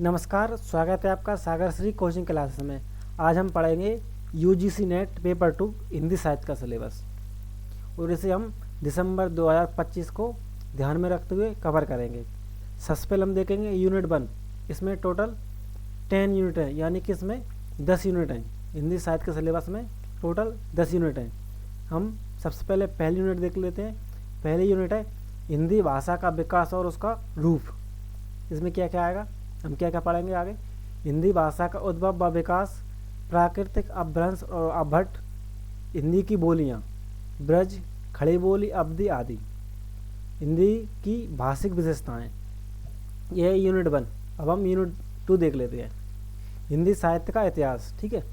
नमस्कार, स्वागत है आपका सागर श्री कोचिंग क्लासेस में। आज हम पढ़ेंगे यूजीसी नेट पेपर 2 हिंदी साहित्य का सिलेबस और इसे हम दिसंबर 2025 को ध्यान में रखते हुए कवर करेंगे। सबसे पहले हम देखेंगे यूनिट 1। इसमें टोटल 10 यूनिट हैं, यानी कि इसमें 10 यूनिट हैं। हिंदी साहित्य के सिलेबस में टोटल 10 यूनिट हैं। हम सबसे पहले पहली यूनिट देख लेते हैं। पहली यूनिट है हिंदी भाषा का विकास और उसका रूप। इसमें क्या क्या आएगा, हम क्या क्या पढ़ेंगे आगे। हिंदी भाषा का उद्भव व विकास, प्राकृतिक अपभ्रंश और अपभट्ट, हिंदी की बोलियाँ, ब्रज, खड़ी बोली, अवधि आदि, हिंदी की भाषिक विशेषताएं। यह है यूनिट 1। अब हम यूनिट 2 देख लेते हैं। हिंदी साहित्य का इतिहास। ठीक है,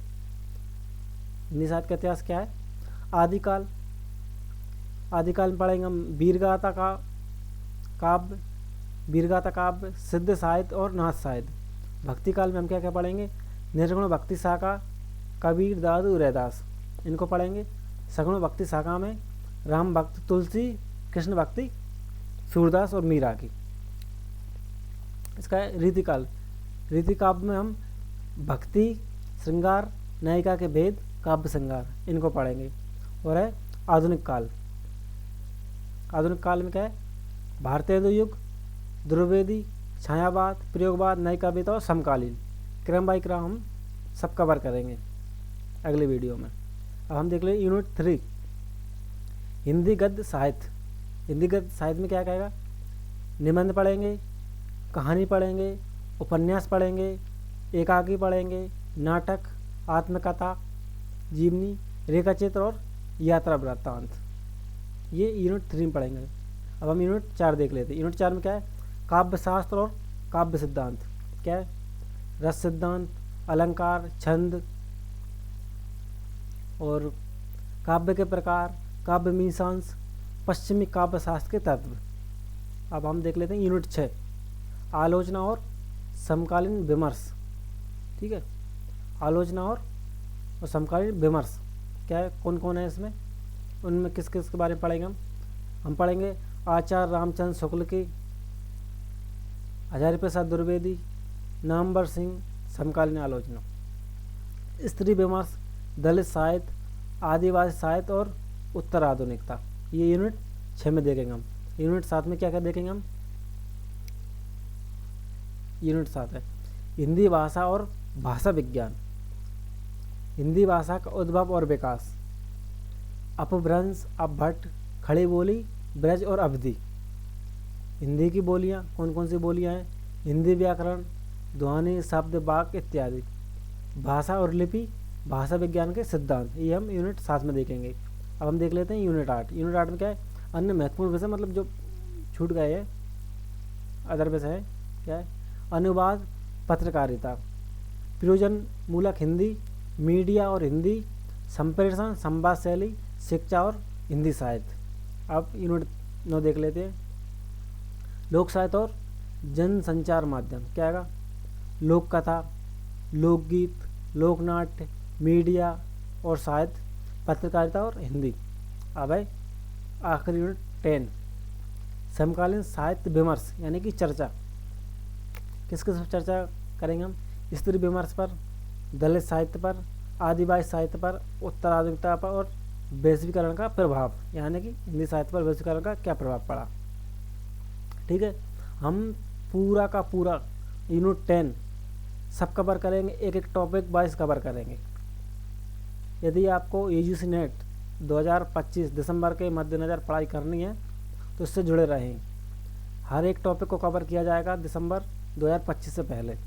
हिंदी साहित्य का इतिहास क्या है। आदिकाल में पढ़ेंगे हम वीरगाथा का काव्य, वीरगाथा काव्य, सिद्ध साहित्य और नाथ साहित्य। भक्ति काल में हम क्या क्या पढ़ेंगे। निर्गुण भक्ति शाखा कबीर, दादू, रैदास, इनको पढ़ेंगे। सगुण भक्ति शाखा में राम भक्त तुलसी, कृष्ण भक्ति सूरदास और मीरा की। इसका है रीतिकाल। रीति काव्य में हम भक्ति, श्रृंगार, नायिका के भेद, काव्य श्रृंगार, इनको पढ़ेंगे। और है आधुनिक काल। आधुनिक काल में क्या है, भारतेंदु युग, ध्रुवेदी, छायावाद, प्रयोगवाद, नई कविता और समकालीन। क्रम बाई क्रम हम सब कवर करेंगे अगले वीडियो में। अब हम देख लें यूनिट 3 हिंदी गद्य साहित्य। हिंदी गद्य साहित्य में क्या कहेगा, निबंध पढ़ेंगे, कहानी पढ़ेंगे, उपन्यास पढ़ेंगे, एकाकी पढ़ेंगे, नाटक, आत्मकथा, जीवनी, रेखाचित्र और यात्रा वृत्तांत। ये यूनिट 3 में पढ़ेंगे। अब हम यूनिट 4 देख लेते हैं। यूनिट 4 में क्या है, काव्य शास्त्र और काव्य सिद्धांत। क्या है, रस सिद्धांत, अलंकार, छंद और काव्य के प्रकार, काव्य मीमांस, पश्चिमी काव्य शास्त्र के तत्व। अब हम देख लेते हैं यूनिट 6 आलोचना और समकालीन विमर्श। ठीक है, आलोचना और समकालीन विमर्श क्या है, कौन कौन है इसमें, उनमें किस किस के बारे में पढ़ेंगे हम पढ़ेंगे आचार्य रामचंद्र शुक्ल की, हजारी प्रसाद द्विवेदी, नामवर सिंह, समकालीन आलोचना, स्त्री विमर्श, दलित साहित्य, आदिवासी साहित्य और उत्तर आधुनिकता। ये यूनिट 6 में देखेंगे हम। यूनिट 7 में क्या क्या देखेंगे हम। यूनिट 7 है हिंदी भाषा और भाषा विज्ञान। हिंदी भाषा का उद्भव और विकास, अपभ्रंश, अपभट्ट, खड़ी बोली, ब्रज और अवधि। हिंदी की बोलियाँ, कौन कौन सी बोलियाँ हैं, हिंदी व्याकरण, ध्वनि, शब्द, वाक्य इत्यादि। भाषा और लिपि, भाषा विज्ञान के सिद्धांत, ये हम यूनिट 7 में देखेंगे। अब हम देख लेते हैं यूनिट 8। यूनिट 8 में क्या है, अन्य महत्वपूर्ण विषय, मतलब जो छूट गए हैं, अदर विषय है। क्या है, अनुवाद, पत्रकारिता, प्रयोजन मूलक हिंदी, मीडिया और हिंदी, संप्रेषण, संवाद शैली, शिक्षा और हिंदी साहित्य। अब यूनिट 9 देख लेते हैं लोक साहित्य और जन संचार माध्यम। क्या आएगा, लोक कथा, लोकगीत, लोकनाट्य, मीडिया और साहित्य, पत्रकारिता और हिंदी। अब है आखिरी यूनिट 10 समकालीन साहित्य विमर्श, यानी कि चर्चा। किस किस पर चर्चा करेंगे हम, स्त्री विमर्श पर, दलित साहित्य पर, आदिवासी साहित्य पर, उत्तर आधुनिकता पर और वैश्वीकरण का प्रभाव, यानी कि हिंदी साहित्य पर वैश्वीकरण का क्या प्रभाव पड़ा। ठीक है, हम पूरा का पूरा यूनिट 10 सब कवर करेंगे, एक एक टॉपिक वाइज कवर करेंगे। यदि आपको यूजीसी नेट 2025 दिसंबर के मद्देनज़र पढ़ाई करनी है तो इससे जुड़े रहें। हर एक टॉपिक को कवर किया जाएगा दिसंबर 2025 से पहले।